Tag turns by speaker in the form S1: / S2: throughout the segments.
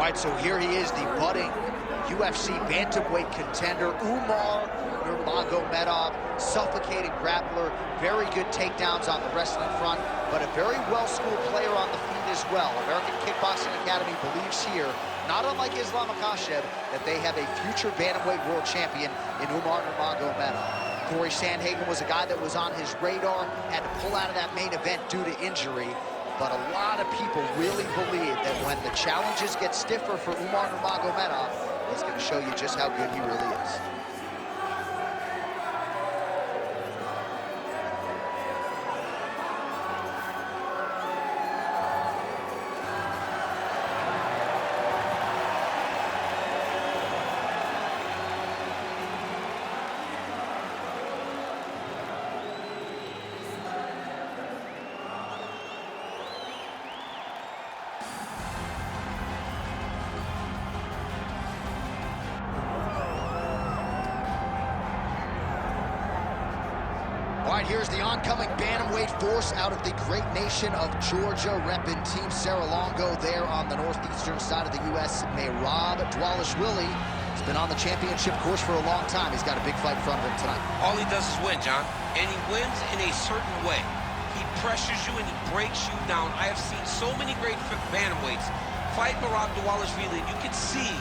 S1: right, so here he is, the budding UFC bantamweight contender, Umar Nurmagomedov, suffocating grappler, very good takedowns on the wrestling front, but a very well-schooled player on the feet as well. American Kickboxing Academy believes here, not unlike Islam Makhachev, that they have a future bantamweight world champion in Umar Nurmagomedov. Corey Sandhagen was a guy that was on his radar, had to pull out of that main event due to injury. But a lot of people really believe that when the challenges get stiffer for Umar Nurmagomedov, he's going to show you just how good he really is. All right, here's the oncoming bantamweight force out of the great nation of Georgia, repping Team Serra-Longo there on the northeastern side of the U.S. Merab Dvalishvili has been on the championship course for a long time. He's got a big fight in front of him tonight.
S2: All he does is win, John, and he wins in a certain way. He pressures you and he breaks you down. I have seen so many great bantamweights fight Merab Dvalishvili, and you can see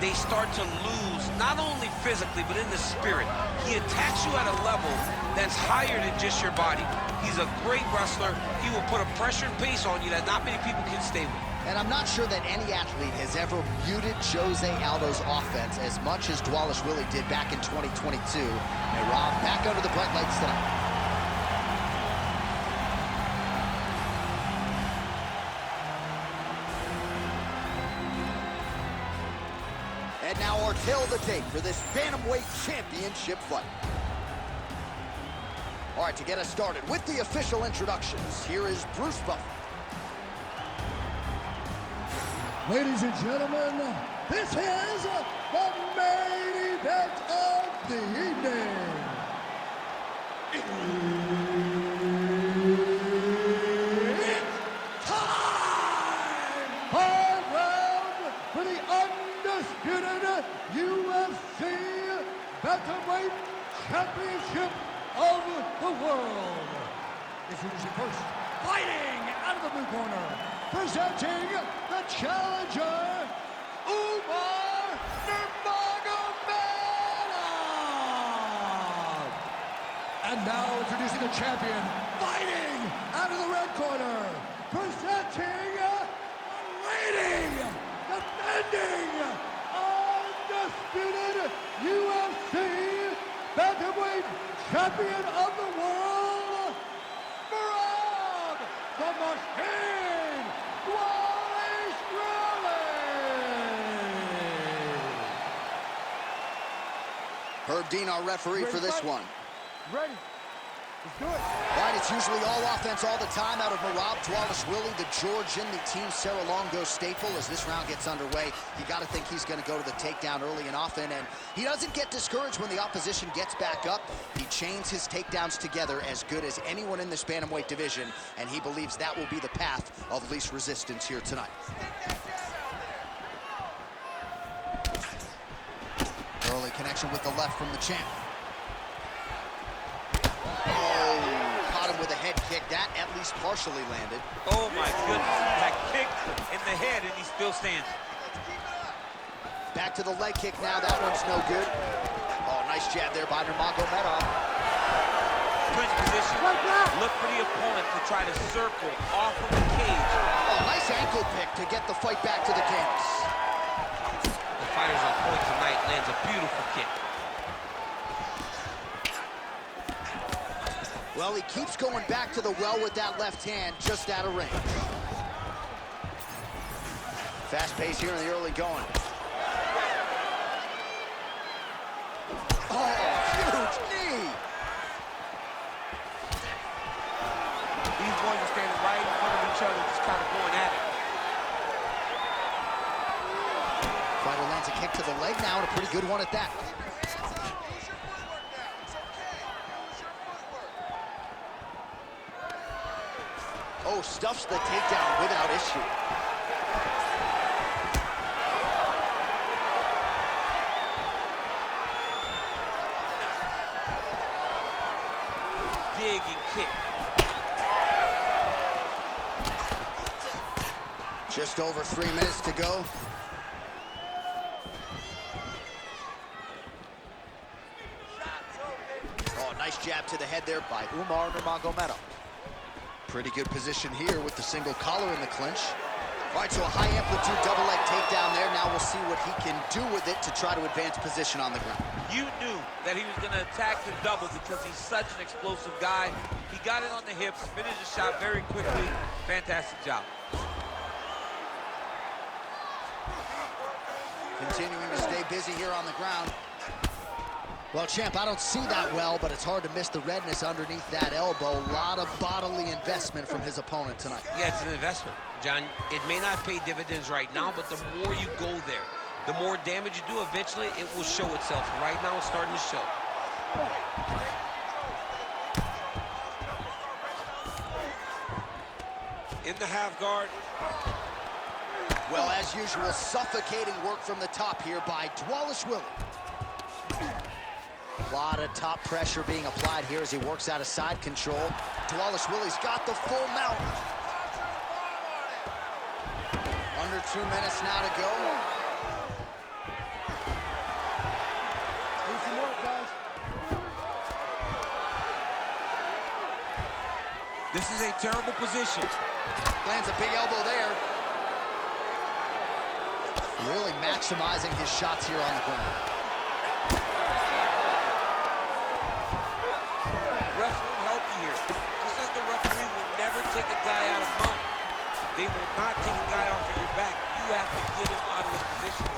S2: they start to lose, not only physically, but in the spirit. He attacks you at a level that's higher than just your body. He's a great wrestler. He will put a pressure and pace on you that not many people can stay with.
S1: And I'm not sure that any athlete has ever muted Jose Aldo's offense as much as Dvalishvili did back in 2022. Merab back under the bright lights tonight. And now our tale of the tape for this bantamweight championship fight. All right, to get us started with the official introductions, here is Bruce Buffer.
S3: Ladies and gentlemen, this is the main event of the evening. It's time! 5 rounds for the undisputed UFC Bantamweight Championship of the world. Introducing first, fighting out of the blue corner, presenting the challenger, Umar Nurmagomedov. And now introducing the champion, fighting out of the red corner, presenting the reigning, defending, undisputed UFC Bantamweight Champion of the world, Merab the Machine Dvalishvili.
S1: Herb Dean, our referee for this one.
S3: Ready? Let's do it.
S1: Right, it's usually all offense all the time out of Merab Dvalishvili, the Georgian, the Team Serra-Longo staple. As this round gets underway, you got to think he's going to go to the takedown early and often, and he doesn't get discouraged when the opposition gets back up. He chains his takedowns together as good as anyone in this bantamweight division, and he believes that will be the path of least resistance here tonight. Early connection with the left from the champ. With a head kick, that at least partially landed.
S2: Oh my goodness, that kick in the head and he still stands.
S1: Back to the leg kick now, that one's no good. Oh, nice jab there by Nurmagomedov.
S2: Clinch position, look for the opponent to try to circle off of the cage.
S1: Oh, nice ankle pick to get the fight back to the canvas.
S2: The fighter's on point tonight, lands a beautiful kick.
S1: Well, he keeps going back to the well with that left hand, just out of range. Fast pace here in the early going. Oh, huge knee!
S2: These boys are standing right in front of each other, just kind of going at it.
S1: Fighter lands a kick to the leg now, and a pretty good one at that. Oh, stuffs the takedown without issue.
S2: kick.
S1: Just over 3 minutes to go. Oh, nice jab to the head there by Umar Nurmagomedov. Pretty good position here with the single collar in the clinch. All right, so a high amplitude double leg takedown there. Now we'll see what he can do with it to try to advance position on the ground.
S2: You knew that he was going to attack the double because he's such an explosive guy. He got it on the hips, finished the shot very quickly. Fantastic job.
S1: Continuing to stay busy here on the ground. Well, champ, I don't see that well, but it's hard to miss the redness underneath that elbow. A lot of bodily investment from his opponent tonight.
S2: Yeah, it's an investment, John. It may not pay dividends right now, but the more you go there, the more damage you do, eventually it will show itself. Right now, it's starting to show. In the half guard.
S1: Well, as usual, suffocating work from the top here by Dvalishvili. A lot of top pressure being applied here as he works out of side control. Dvalishvili's got the full mount. Under 2 minutes now to go.
S3: Do some work, guys.
S2: This is a terrible position.
S1: Lands a big elbow there. Really maximizing his shots here on the ground.
S2: Refs won't help you here. Just as the referee will never take a guy out of mount, they will not take a guy off of your back. You have to get him out of his position.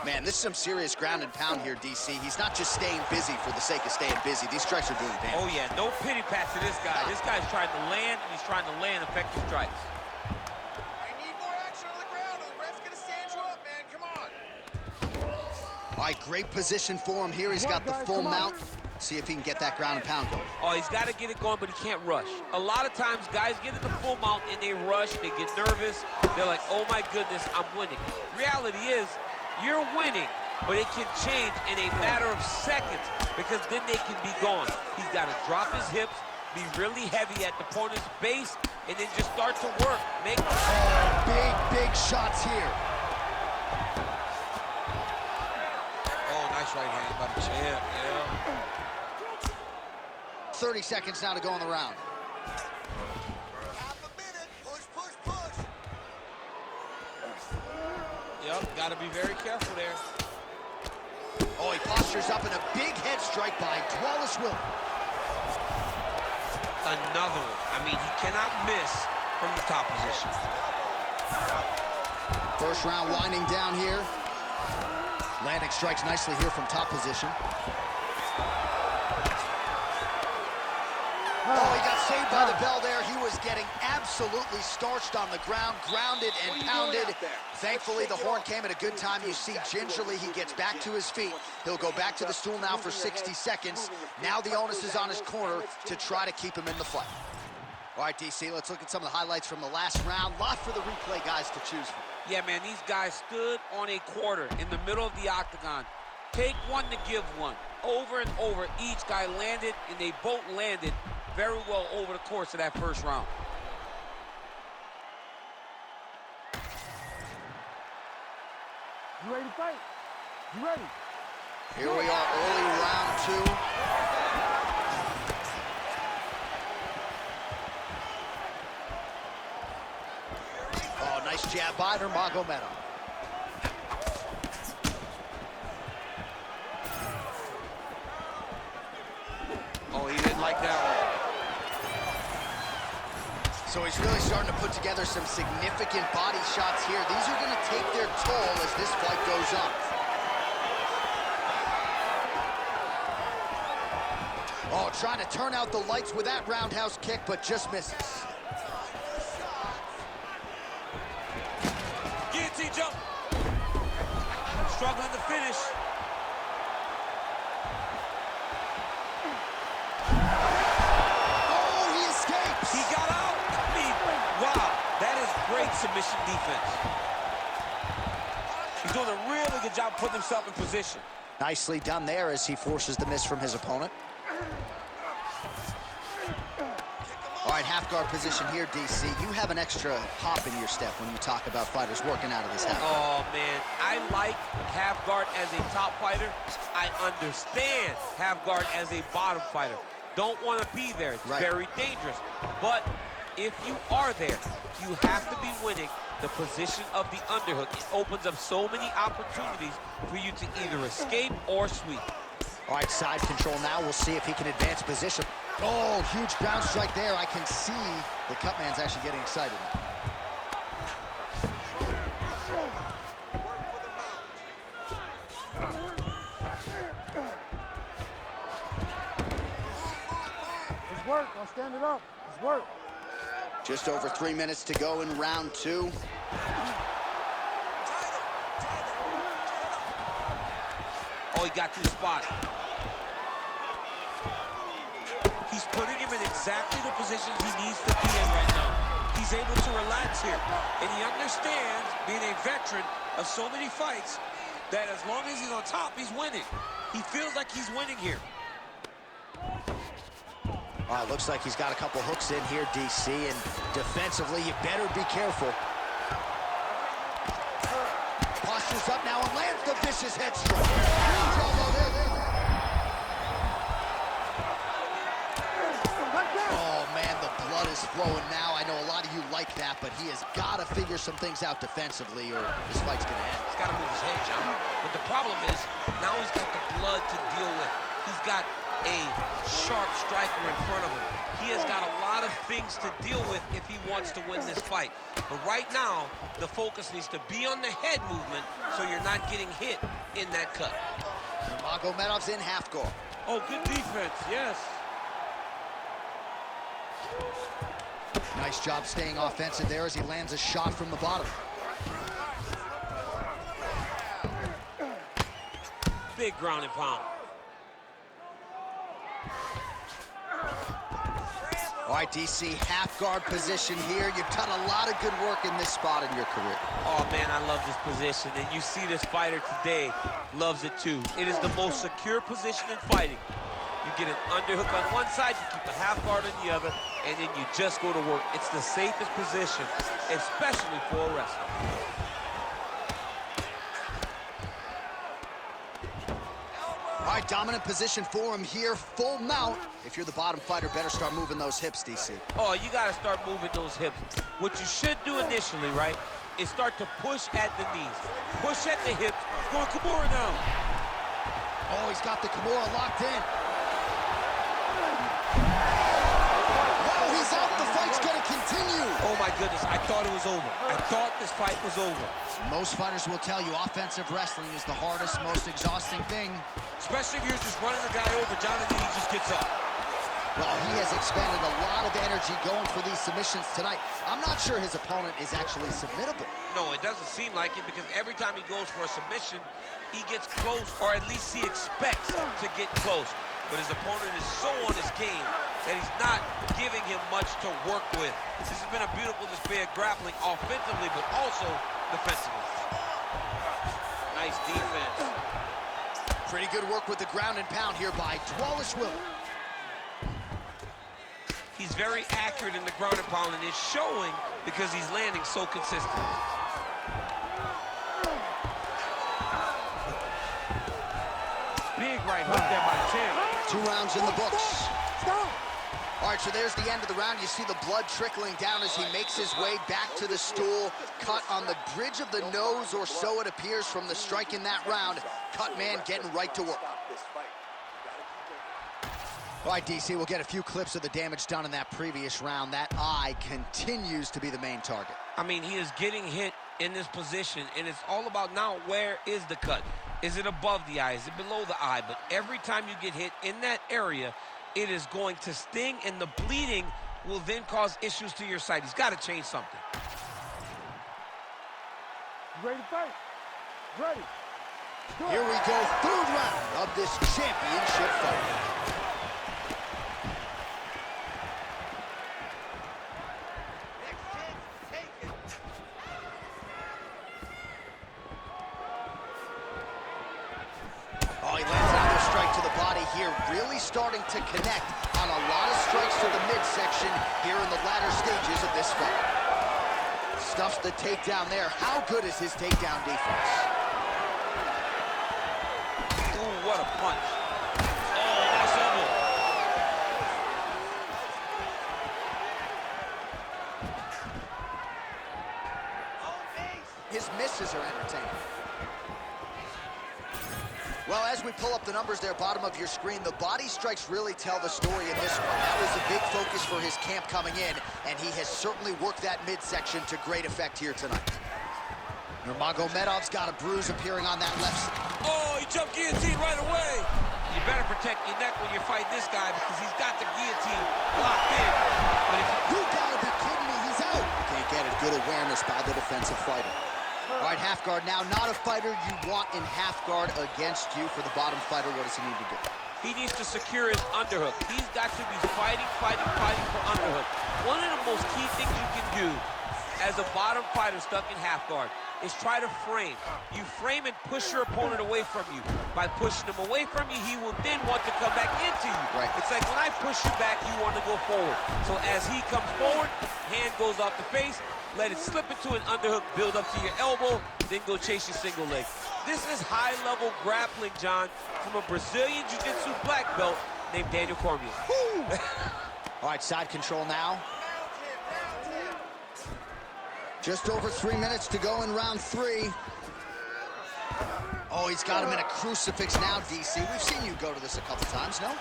S1: Man, this is some serious ground and pound here, DC. He's not just staying busy for the sake of staying busy. These strikes are doing damage.
S2: Oh, yeah, no pity pat to this guy. This guy's trying to land, and he's trying to land effective strikes.
S4: I need more action on the ground, or the ref's gonna stand you up, man. Come on.
S1: All right, great position for him here. He's got the full mount. See if he can get that ground and pound going.
S2: Oh, he's got to get it going, but he can't rush. A lot of times, guys get in the full mount, and they rush, they get nervous. They're like, oh, my goodness, I'm winning. Reality is, you're winning, but it can change in a matter of seconds because then they can be gone. He's got to drop his hips, be really heavy at the opponent's base, and then just start to work. Make
S1: big shots here.
S2: Oh, nice right hand by the champ, yeah.
S1: 30 seconds now to go in the round.
S4: Half a minute. Push, push, push.
S2: Yep, got to be very careful there.
S1: Oh, he postures up in a big head strike by Dvalishvili.
S2: Another one. I mean, he cannot miss from the top position.
S1: First round winding down here. Landing strikes nicely here from top position. Oh, he got saved by the bell there. He was getting absolutely starched on the ground, grounded and pounded. Thankfully, the horn came at a good time. You see, gingerly, he gets back to his feet. He'll go back to the stool now for 60 seconds. Now the onus is on his corner to try to keep him in the fight. All right, DC, let's look at some of the highlights from the last round. Lot for the replay guys to choose from.
S2: Yeah, man, these guys stood on a quarter in the middle of the octagon. Take one to give one. Over and over, each guy landed, and they both landed very well over the course of that first round.
S3: You ready to fight? You ready?
S1: Here we are, early round two. Oh, nice jab by Nurmagomedov.
S2: Oh, he didn't like that one.
S1: So he's really starting to put together some significant body shots here. These are going to take their toll as this fight goes on. Oh, trying to turn out the lights with that roundhouse kick, but just misses.
S2: Guillotine jump. Struggling to finish.
S1: Oh, he escapes.
S2: He got out. I mean, wow, that is great submission defense. He's doing a really good job putting himself in position.
S1: Nicely done there as he forces the miss from his opponent. right, half guard position here, DC. You have an extra hop in your step when you talk about fighters working out of this half guard.
S2: Oh, man, I like half guard as a top fighter. I understand half guard as a bottom fighter. Don't want to be there. It's very dangerous. But if you are there, you have to be winning the position of the underhook. It opens up so many opportunities for you to either escape or sweep.
S1: All right, side control now. We'll see if he can advance position. Oh, huge ground strike there. I can see the cut man's actually getting excited.
S3: It's work. I'll stand it up. It's work.
S1: Just over 3 minutes to go in round 2.
S2: Oh, he got to the spot. He's putting him in exactly the positions he needs to be in right now. He's able to relax here. And he understands, being a veteran of so many fights, that as long as he's on top, he's winning. He feels like he's winning here.
S1: All right, looks like he's got a couple hooks in here, DC, and defensively, you better be careful. Postures up now and lands the vicious head strike. Oh, man, the blood is flowing now. I know a lot of you like that, but he has got to figure some things out defensively or this fight's going to end.
S2: He's got to move his head, John. But the problem is, now he's got the blood to deal with. He's got a sharp striker in front of him. He has got a lot of things to deal with if he wants to win this fight. But right now, the focus needs to be on the head movement so you're not getting hit in that cut.
S1: Nurmagomedov's in half guard.
S2: Oh, good defense, yes.
S1: Nice job staying offensive there as he lands a shot from the bottom.
S2: Big ground and pound.
S1: All right, DC, half guard position here. You've done a lot of good work in this spot in your career.
S2: Oh, man, I love this position. And you see this fighter today loves it, too. It is the most secure position in fighting. You get an underhook on one side, you keep a half guard on the other, and then you just go to work. It's the safest position, especially for a wrestler.
S1: All right, dominant position for him here, full mount. If you're the bottom fighter, better start moving those hips, DC.
S2: Oh, you got to start moving those hips. What you should do initially, right, is start to push at the knees. Push at the hips. Going Kimura now.
S1: Oh, he's got the Kimura locked in. Whoa, he's out. The fight's going to continue.
S2: Oh, my goodness. I thought it was over. I thought this fight was over.
S1: Most fighters will tell you offensive wrestling is the hardest, most exhausting thing.
S2: Especially if you're just running the guy over, John, and then he just gets up.
S1: Well, he has expended a lot of energy going for these submissions tonight. I'm not sure his opponent is actually submittable.
S2: No, it doesn't seem like it, because every time he goes for a submission, he gets close, or at least he expects to get close. But his opponent is so on his game that he's not giving him much to work with. This has been a beautiful display of grappling offensively, but also defensively. Nice defense.
S1: Pretty good work with the ground and pound here by Dvalishvili.
S2: He's very accurate in the ground and pound, and it's showing because he's landing so consistent. Big right hook there by Chin.
S1: 2 rounds in the books.
S3: Stop!
S1: All right, so there's the end of the round. You see the blood trickling down as he makes his way back to the stool. Cut on the bridge of the nose, or so it appears from the strike in that round. Cut man getting right to work. All right, DC, we'll get a few clips of the damage done in that previous round. That eye continues to be the main target.
S2: I mean, he is getting hit in this position, and it's all about now, where is the cut? Is it above the eye? Is it below the eye? But every time you get hit in that area, it is going to sting, and the bleeding will then cause issues to your sight. He's got to change something.
S3: You ready to fight? Ready.
S1: Here we go, 3rd round of this championship fight. Oh, he lands another strike to the body here, really starting to connect on a lot of strikes to the midsection here in the latter stages of this fight. Stuffs the takedown there. How good is his takedown defense?
S2: Ooh, what a punch. Oh, nice elbow.
S1: His misses are entertaining. Well, as we pull up the numbers there, bottom of your screen, the body strikes really tell the story in this one. That was a big focus for his camp coming in, and he has certainly worked that midsection to great effect here tonight. Nurmagomedov's got a bruise appearing on that left side.
S2: Oh, he jumped guillotine right away. You better protect your neck when you fight this guy because he's got the guillotine locked in. But if
S1: You gotta be kidding me, he's out. Can't get it. Good awareness by the defensive fighter. All right, half guard now. Not a fighter you want in half guard against you. For the bottom fighter, what does he need to do?
S2: he needs to secure his underhook. He's got to be fighting for underhook. One of the most key things you can do as a bottom fighter stuck in half guard is try to frame. You frame and push your opponent away from you. By pushing him away from you, he will then want to come back into you.
S1: Right.
S2: It's like when I push you back, you want to go forward. So as he comes forward, hand goes off the face, let it slip into an underhook, build up to your elbow, then go chase your single leg. This is high-level grappling, John, from a Brazilian Jiu-Jitsu black belt named Daniel Cormier.
S1: All right, side control now. Just over 3 minutes to go in round 3. Oh, he's got him in a crucifix now, DC. We've seen you go to this a couple times, no?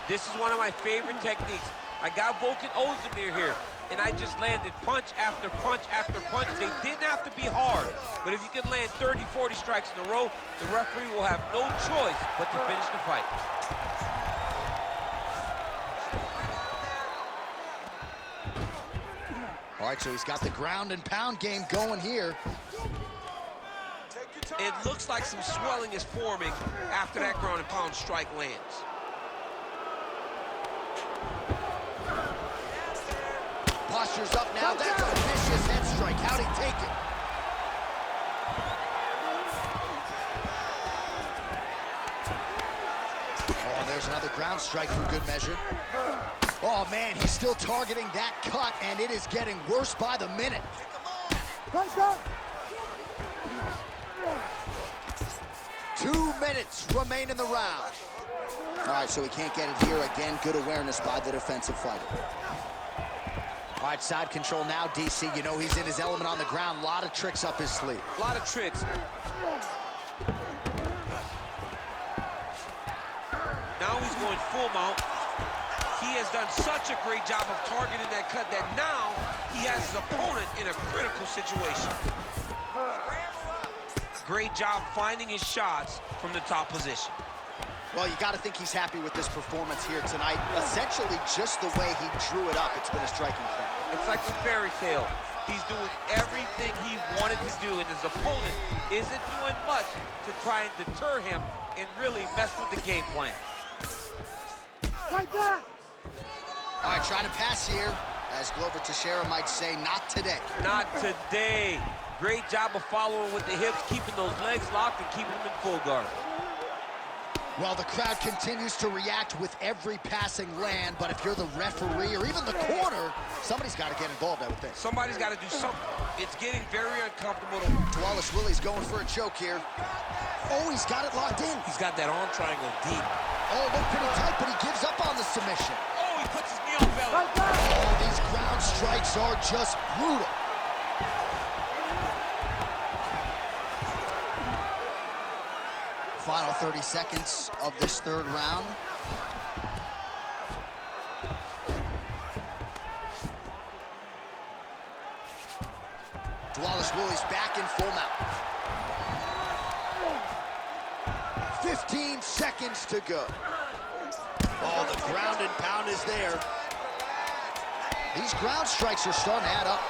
S2: This is one of my favorite techniques. I got Volkan Ozdemir here, and I just landed punch after punch after punch. They didn't have to be hard, but if you can land 30, 40 strikes in a row, the referee will have no choice but to finish the fight.
S1: All right, so he's got the ground and pound game going here.
S2: It looks like some swelling is forming after that ground and pound strike lands.
S1: Posture's up now. That's a vicious head strike. How'd he take it? Oh, there's another ground strike for good measure. Oh, man, he's still targeting that cut, and it is getting worse by the minute.
S3: Punch up.
S1: 2 minutes remain in the round. All right, so he can't get it here again. Good awareness by the defensive fighter. All right, side control now, DC. You know he's in his element on the ground. A lot of tricks up his sleeve.
S2: A lot of tricks. Now he's going full mount. He has done such a great job of targeting that cut that now he has his opponent in a critical situation. Great job finding his shots from the top position.
S1: Well, you got to think he's happy with this performance here tonight. Essentially, just the way he drew it up, it's been a striking thing.
S2: It's like a fairy tale. He's doing everything he wanted to do, and his opponent isn't doing much to try and deter him and really mess with the game plan.
S3: Like that.
S1: All right, trying to pass here. As Glover Teixeira might say, not today.
S2: Not today. Great job of following with the hips, keeping those legs locked and keeping them in full guard.
S1: Well, the crowd continues to react with every passing land, but if you're the referee or even the corner, somebody's got to get involved, I would think.
S2: Somebody's got to do something. It's getting very uncomfortable.
S1: Dvalishvili's going for a choke here. Oh, he's got it locked in.
S2: He's got that arm triangle deep.
S1: Oh, looked pretty tight, but he gives up on the submission.
S2: Oh, he puts his knee on belly.
S3: Like that.
S1: Oh, these ground strikes are just brutal. Final 30 seconds of this third round. Dvalishvili's back in full mount. 15 seconds to go. Oh, the ground and pound is there. These ground strikes are starting to add up.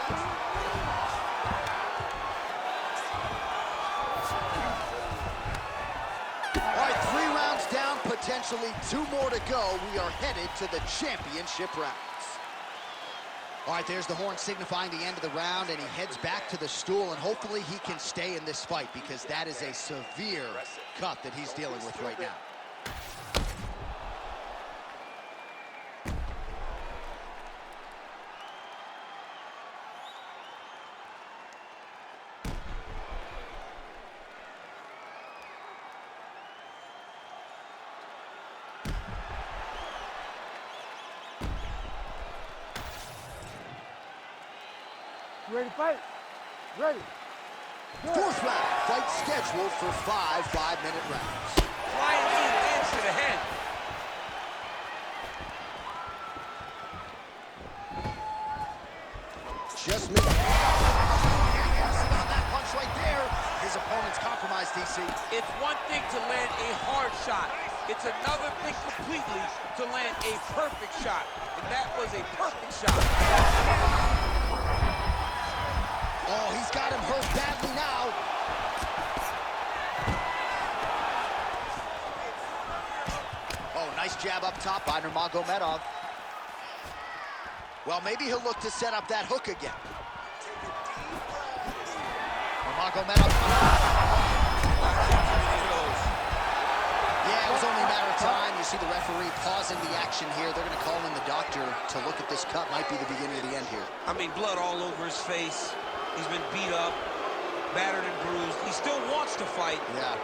S1: All right, 3 rounds down, potentially 2 more to go. We are headed to the championship rounds. All right, there's the horn signifying the end of the round, and he heads back to the stool, and hopefully he can stay in this fight because that is a severe cut that he's dealing with right now.
S3: You ready to fight? Ready. Good.
S1: Fourth round, fight scheduled for 5 5-minute rounds.
S2: Flying knee lands to the head.
S1: Just missed. That punch right there. His opponent's compromised, DC.
S2: It's one thing to land a hard shot. It's another thing completely to land a perfect shot. And that was a perfect shot.
S1: Oh, he's got him hurt badly now. Oh, nice jab up top by Nurmagomedov. Well, maybe he'll look to set up that hook again. Nurmagomedov. Yeah, it was only a matter of time. You see the referee pausing the action here. They're going to call in the doctor to look at this cut. Might be the beginning of the end here.
S2: I mean, blood all over his face. He's been beat up, battered and bruised. He still wants to fight.
S1: Yeah,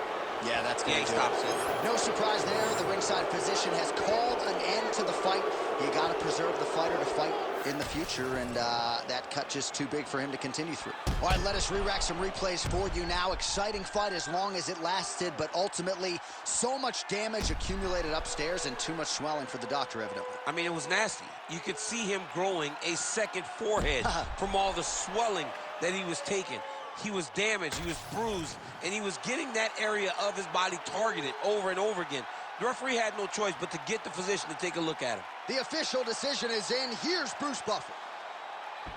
S1: that's good.
S2: Yeah, he stops it.
S1: No surprise there. The ringside physician has called an end to the fight. You got to preserve the fighter to fight in the future, and that cut just too big for him to continue through. All right, let us re-rack some replays for you now. Exciting fight as long as it lasted, but ultimately so much damage accumulated upstairs and too much swelling for the doctor, evidently.
S2: I mean, it was nasty. You could see him growing a second forehead from all the swelling that he was taking. He was damaged, he was bruised, and he was getting that area of his body targeted over and over again. The referee had no choice but to get the physician to take a look at him.
S1: The official decision is in. Here's Bruce Buffer.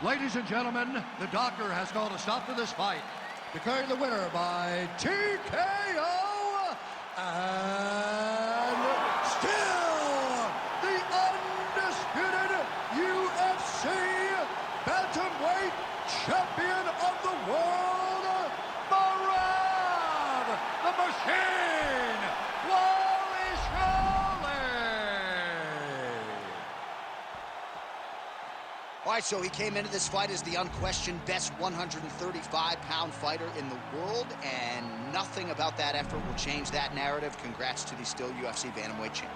S5: Ladies and gentlemen, the doctor has called a stop to this fight, declaring the winner by TKO, and still the undisputed UFC bantamweight champion of the world, Merab, the Machine, Dvalishvili.
S1: All right, so he came into this fight as the unquestioned best 135-pound fighter in the world, and nothing about that effort will change that narrative. Congrats to the still UFC bantamweight champ.